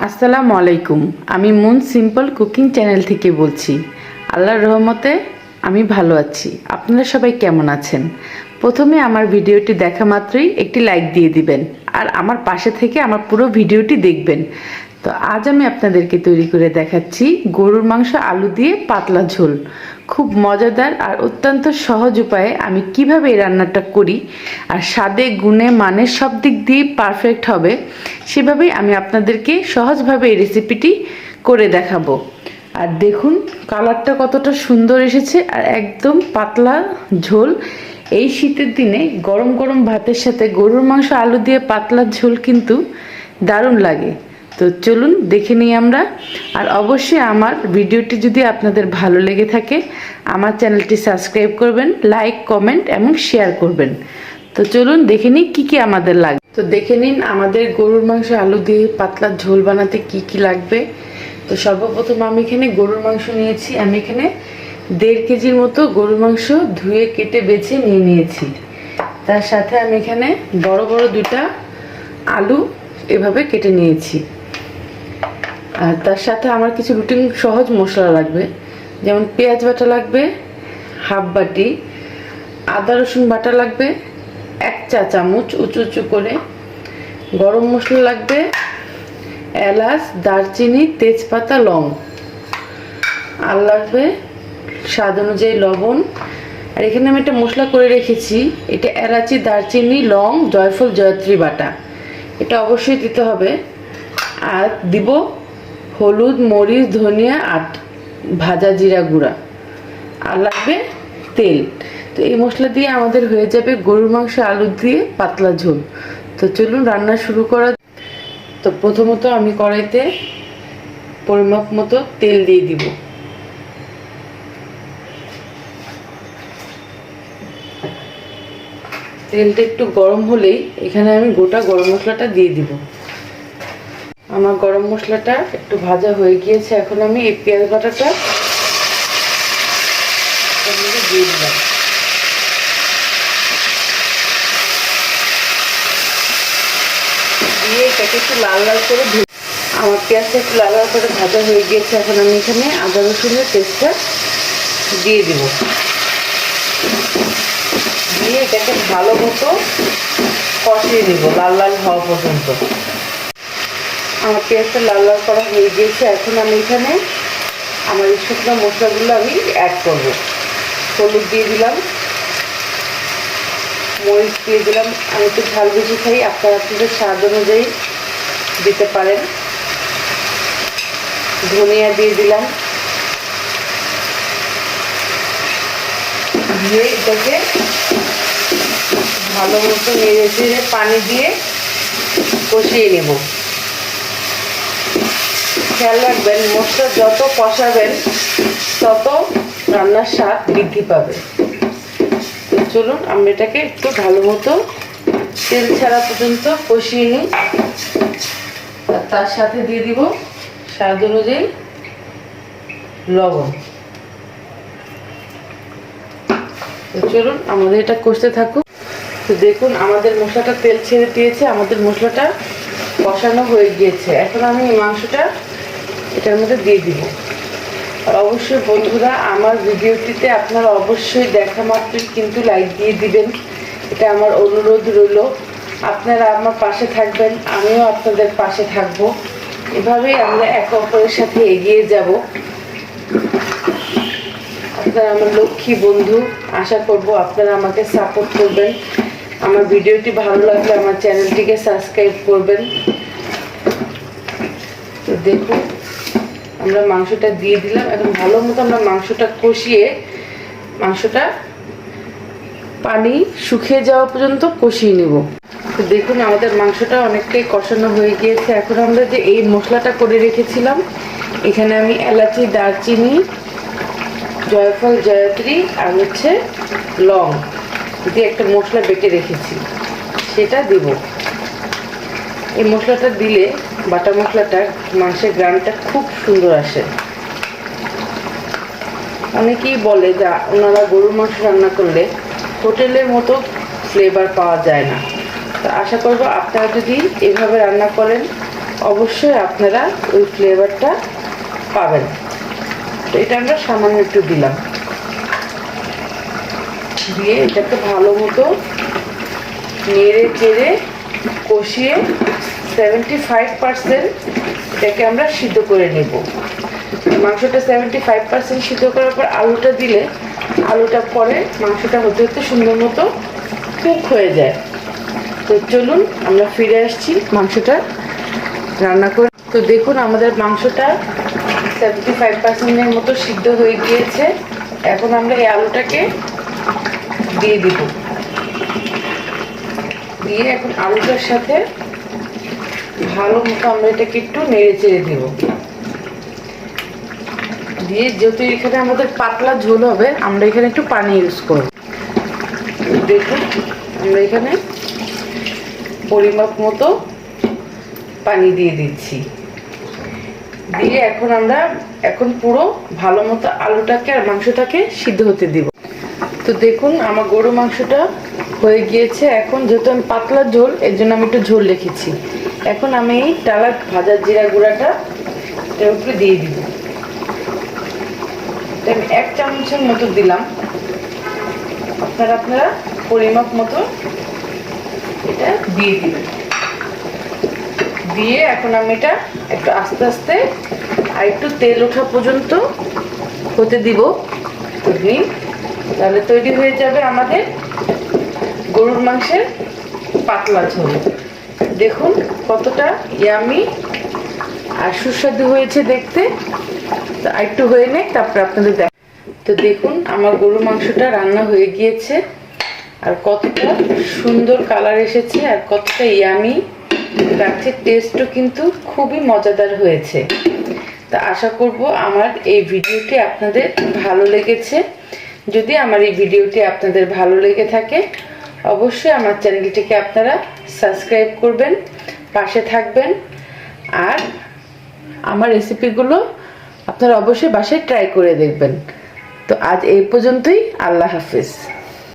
আসসালামু আলাইকুম। আমি মুন সিম্পল কুকিং চ্যানেল থেকে বলছি। আল্লাহর রহমতে আমি ভালো আছি। আপনারা সবাই কেমন আছেন? প্রথমে আমার ভিডিওটি দেখা মাত্রই একটি লাইক দিয়ে দিবেন আর আমার পাশে থেকে আমার পুরো ভিডিওটি দেখবেন। তো আজ আমি আপনাদেরকে তৈরি করে দেখাচ্ছি গরুর মাংস আলু দিয়ে পাতলা ঝোল। খুব মজাদার আর অত্যন্ত সহজ উপায়ে আমি কিভাবে এই রান্নাটা করি আর স্বাদে গুণে মানে সব দিক দিয়ে পারফেক্ট হবে সেভাবেই আমি আপনাদেরকে সহজভাবে এই রেসিপিটি করে দেখাবো। আর দেখুন কালারটা কতটা সুন্দর এসেছে আর একদম পাতলা ঝোল। এই শীতের দিনে গরম গরম ভাতের সাথে গরুর মাংস আলু দিয়ে পাতলা ঝোল কিন্তু দারুণ লাগে। তো চলুন দেখে নিই আমরা। আর অবশ্যই আমার ভিডিওটি যদি আপনাদের ভালো লেগে থাকে আমার চ্যানেলটি সাবস্ক্রাইব করবেন, লাইক কমেন্ট এবং শেয়ার করবেন। তো চলুন দেখে নিই কী কী আমাদের লাগবে। তো দেখে নিন আমাদের গরুর মাংস আলু দিয়ে পাতলা ঝোল বানাতে কি কি লাগবে। তো সর্বপ্রথম আমি এখানে গরুর মাংস নিয়েছি। আমি এখানে 1.5 কেজির মতো গরুর মাংস ধুয়ে কেটে বেছে নিয়ে নিয়েছি। তার সাথে আমি এখানে বড় বড় 2টা আলু এভাবে কেটে নিয়েছি। আর তার সাথে আমার কিছু রুটিন সহজ মশলা লাগবে, যেমন পেঁয়াজ বাটা লাগবে হাফ বাটি, আদা রসুন বাটা লাগবে 1 চা চামচ উঁচু উঁচু করে, গরম মশলা লাগবে এলাচ, দারচিনি, তেজপাতা, লং, আর লাগবে স্বাদ অনুযায়ী লবণ। আর এখানে আমি একটা মশলা করে রেখেছি, এটা এলাচি, দারচিনি, লং, জয়ফল, জয়ত্রী বাটা, এটা অবশ্যই দিতে হবে। আর দিব হলুদ, মরিচ, ধনিয়া আর ভাজা জিরা গুঁড়া, আর লাগবে তেল। তো এই মশলা দিয়ে আমাদের হয়ে যাবে গরুর মাংস আলু দিয়ে পাতলা ঝোল। তো চলুন রান্না শুরু করা। তো প্রথমত আমি কড়াইতে পরিমাপ মতো তেল দিয়ে দিব। তেলটা একটু গরম হলেই এখানে আমি গোটা গরম মশলাটা দিয়ে দিব। আমার গরম মশলাটা একটু ভাজা হয়ে গিয়েছে। এখন আমি এই পেঁয়াজ বাটাটা দিয়ে দিলাম। দিয়ে এটাকে একটু লাল লাল করে আমার পেঁয়াজটা একটু লাল লাল করে ভাজা হয়ে গিয়েছে। এখন আমি এখানে আদা রসুনের পেস্টটা দিয়ে দিব। দিয়ে এটাকে ভালো মতো কষিয়ে নেব লাল লাল হওয়া পর্যন্ত। আমার পেঁয়াজটা লাল লাল করা হয়ে গিয়েছে। এখন আমি এখানে আমার এই শুকনো মশলাগুলো আমি অ্যাড করব। হলুদ দিয়ে দিলাম, মরিচ দিয়ে দিলাম। আমি একটু ঝাল বেশি খাই, আপনারা আপনাদের স্বাদ অনুযায়ী দিতে পারেন। ধনিয়া দিয়ে দিলাম, দিয়ে এটাকে ভালো মতো নেড়ে চেড়ে পানি দিয়ে কষিয়ে নেব। খেয়াল রাখবেন মশলা যত কষাবেন তত রান্নার স্বাদ বৃদ্ধি পাবে। তো চলুন আমরা এটাকে একটু ভালো মতো তেল ছাড়া পর্যন্ত কষিয়ে নিই। তার সাথে দিয়ে দিব স্বাদ অনুযায়ী লবণ। তো চলুন আমাদের এটা কষতে থাকুক। তো দেখুন আমাদের মশলাটা তেল ছেড়ে দিয়েছে, আমাদের মশলাটা কষানো হয়ে গিয়েছে। এখন আমি এই মাংসটা এটার মধ্যে দিয়ে দিব। আর অবশ্যই বন্ধুরা আমার ভিডিওটিতে আপনারা অবশ্যই দেখা মাত্রই কিন্তু লাইক দিয়ে দিবেন, এটা আমার অনুরোধ রইল। আপনারা আমার পাশে থাকবেন, আমিও আপনাদের পাশে থাকব। এভাবেই আমরা একে অপরের সাথে এগিয়ে যাব। আপনারা আমার লক্ষ্মী বন্ধু, আশা করব আপনারা আমাকে সাপোর্ট করবেন। আমার ভিডিওটি ভালো লাগলে আমার চ্যানেলটিকে সাবস্ক্রাইব করবেন। তো দেখুন আমরা মাংসটা দিয়ে দিলাম। এখন ভালো মতো আমরা মাংসটা কষিয়ে মাংসটা পানি শুকিয়ে যাওয়া পর্যন্ত কষিয়ে নেব। তো দেখুন আমাদের মাংসটা অনেকটাই কষানো হয়ে গিয়েছে। এখন আমরা যে এই মশলাটা করে রেখেছিলাম, এখানে আমি এলাচি, দারচিনি, জয়ফল, জয়ত্রী আর লং দিয়ে একটা মশলা বেটে রেখেছি, সেটা দিব। এই মশলাটা দিলে বাটা মশলাটা মাংসের গ্রামটা খুব সুন্দর আসে। অনেকেই বলে যে ওনারা গরুর মাংস রান্না করলে হোটেলের মতো ফ্লেভার পাওয়া যায় না। তো আশা করব আপনারা যদি এভাবে রান্না করেন অবশ্যই আপনারা ওই ফ্লেভারটা পাবেন। তো এটা আমরা সামান্য একটু দিলাম, দিয়ে এটাকে ভালো মতো নেড়ে চেড়ে কষিয়ে 75% এটাকে আমরা সিদ্ধ করে নেব। মাংসটা 75% সিদ্ধ করার পর আলুটা দিলে আলুটা পরে মাংসটা হতে হতে সুন্দর মতো কুক হয়ে যায়। তো চলুন আমরা ফিরে আসছি মাংসটা রান্না করে। তো দেখুন আমাদের মাংসটা 75%-এর মতো সিদ্ধ হয়ে গিয়েছে। এখন আমরা এই আলুটাকে দিয়ে দিব, দিয়ে এখন আলুটার সাথে ভালো মতো আমরা এটাকে একটু নেড়ে চেড়ে দিব। দিয়ে যেহেতু এখানে আমাদের পাতলা ঝোল হবে, আমরা এখানে একটু পানি ইউজ করব। দেখুন আমরা এখানে পরিমাপ মতো পানি দিয়ে দিচ্ছি, দিয়ে এখন আমরা পুরো ভালো মতো আলুটাকে আর মাংসটাকে সিদ্ধ হতে দিব। তো দেখুন আমার গরু মাংসটা হয়ে গিয়েছে। এখন যেহেতু আমি পাতলা ঝোল, এর জন্য আমি একটু ঝোল রেখেছি। এখন আমি এই টালা ভাজা জিরা গুঁড়াটা এর উপরে দিয়ে দিব। আমি 1 চামচের মতো দিলাম, আপনারা পরিমাপ মতো এটা দিয়ে দিবেন। দিয়ে এখন আমি এটা একটু আস্তে আস্তে আর একটু তেল ওঠা পর্যন্ত হতে দিব। তাহলে তৈরি হয়ে যাবে আমাদের গরুর মাংসের পাতলা ঝোল। দেখুন কতটা ইয়ামি আর সুস্বাদু হয়েছে দেখতে। তো একটু হয়ে নেই, তারপরে আপনাদের দেখ। তো দেখুন আমার গরুর মাংসটা রান্না হয়ে গিয়েছে, আর কতটা সুন্দর কালার এসেছে আর কতটা ইয়ামি লাগছে। টেস্টও কিন্তু খুবই মজাদার হয়েছে। তা আশা করব আমার এই ভিডিওটি আপনাদের ভালো লেগেছে। যদি আমার এই ভিডিওটি আপনাদের ভালো লেগে থাকে, অবশ্যই আমার চ্যানেলটিকে আপনারা সাবস্ক্রাইব করবেন, পাশে থাকবেন, আর আমার রেসিপিগুলো আপনারা অবশ্যই বাসায় ট্রাই করে দেখবেন। তো আজ এই পর্যন্তই। আল্লাহ হাফেজ।